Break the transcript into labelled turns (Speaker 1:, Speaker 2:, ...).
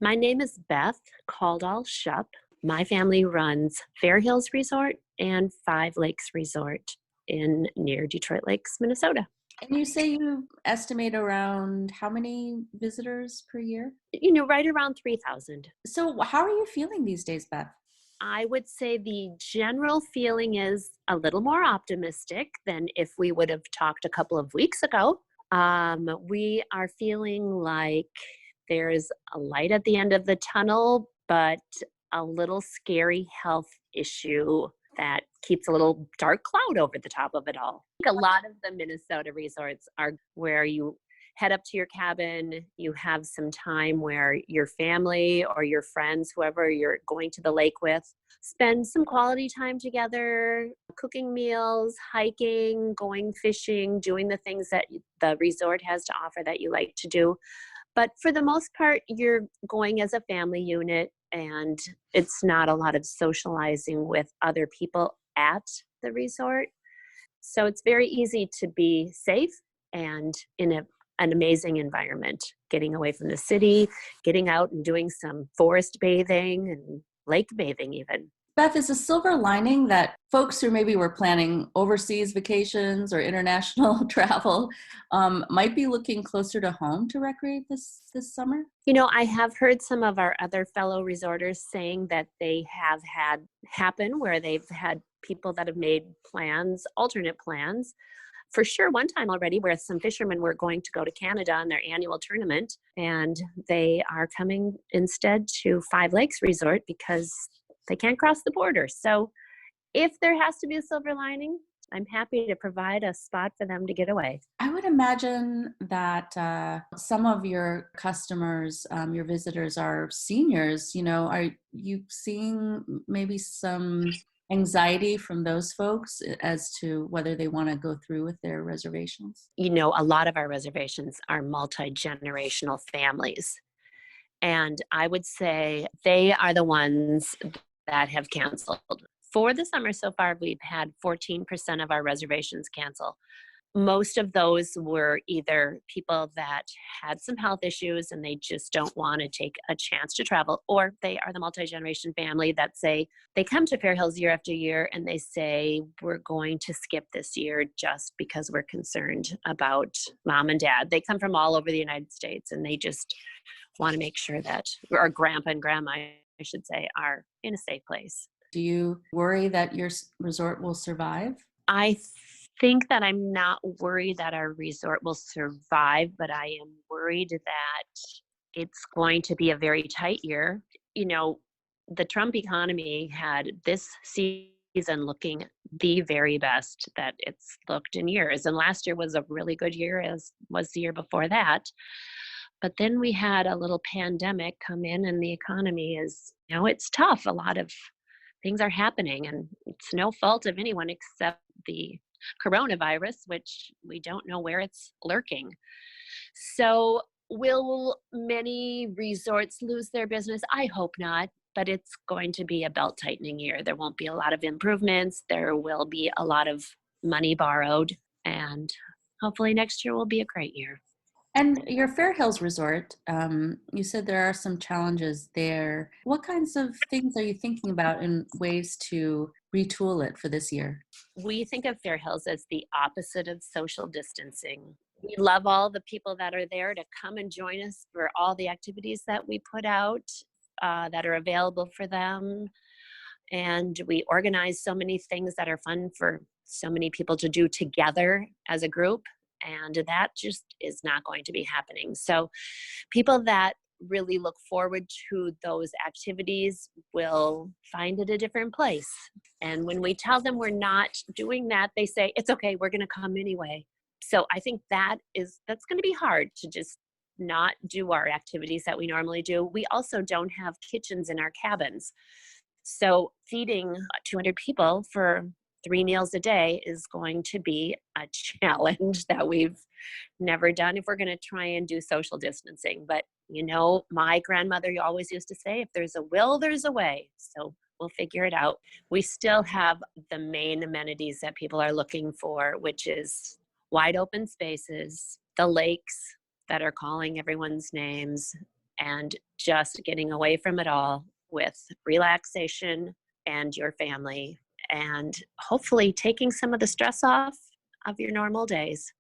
Speaker 1: My name is Beth Schupp. My family runs Fair Hills Resort and Five Lakes Resort in near Detroit Lakes, Minnesota.
Speaker 2: And you say you estimate around how many visitors per year?
Speaker 1: Right around 3,000.
Speaker 2: So how are you feeling these days, Beth?
Speaker 1: I would say the general feeling is a little more optimistic than if we would have talked a couple of weeks ago. We are feeling like there's a light at the end of the tunnel, but a little scary health issue that keeps a little dark cloud over the top of it all. I think a lot of the Minnesota resorts are where you head up to your cabin, you have some time where your family or your friends, whoever you're going to the lake with, spend some quality time together, cooking meals, hiking, going fishing, doing the things that the resort has to offer that you like to do. But for the most part, you're going as a family unit, and it's not a lot of socializing with other people at the resort. So it's very easy to be safe and in an amazing environment, getting away from the city, getting out and doing some forest bathing and lake bathing even.
Speaker 2: Beth, is a silver lining that folks who maybe were planning overseas vacations or international travel might be looking closer to home to recreate this summer?
Speaker 1: I have heard some of our other fellow resorters saying that they have had happen where they've had people that have made plans, alternate plans. For sure, one time already where some fishermen were going to go to Canada on their annual tournament, and they are coming instead to Five Lakes Resort because they can't cross the border. So if there has to be a silver lining, I'm happy to provide a spot for them to get away.
Speaker 2: I would imagine that some of your customers, your visitors are seniors. Are you seeing maybe some anxiety from those folks as to whether they want to go through with their reservations?
Speaker 1: A lot of our reservations are multi-generational families. And I would say they are the ones that have canceled. For the summer so far, we've had 14% of our reservations cancel. Most of those were either people that had some health issues and they just don't want to take a chance to travel, or they are the multi-generation family that say they come to Fair Hills year after year and they say, we're going to skip this year just because we're concerned about mom and dad. They come from all over the United States and they just want to make sure that our grandpa and grandma, I should say, are in a safe place.
Speaker 2: Do you worry that your resort will survive?
Speaker 1: I think that I'm not worried that our resort will survive, but I am worried that it's going to be a very tight year. The Trump economy had this season looking the very best that it's looked in years. And last year was a really good year, as was the year before that. But then we had a little pandemic come in and the economy is, it's tough. A lot of things are happening and it's no fault of anyone except the coronavirus, which we don't know where it's lurking. So will many resorts lose their business? I hope not, but it's going to be a belt tightening year. There won't be a lot of improvements. There will be a lot of money borrowed, and hopefully next year will be a great year.
Speaker 2: And your Fair Hills Resort, you said there are some challenges there. What kinds of things are you thinking about in ways to retool it for this year?
Speaker 1: We think of Fair Hills as the opposite of social distancing. We love all the people that are there to come and join us for all the activities that we put out that are available for them. And we organize so many things that are fun for so many people to do together as a group. And that just is not going to be happening. So people that really look forward to those activities will find it a different place. And when we tell them we're not doing that, they say, it's okay, we're going to come anyway. So I think that's going to be hard to just not do our activities that we normally do. We also don't have kitchens in our cabins. So feeding 200 people for 3 meals a day is going to be a challenge that we've never done if we're going to try and do social distancing. But, my grandmother always used to say, if there's a will, there's a way. So we'll figure it out. We still have the main amenities that people are looking for, which is wide open spaces, the lakes that are calling everyone's names, and just getting away from it all with relaxation and your family, and hopefully taking some of the stress off of your normal days.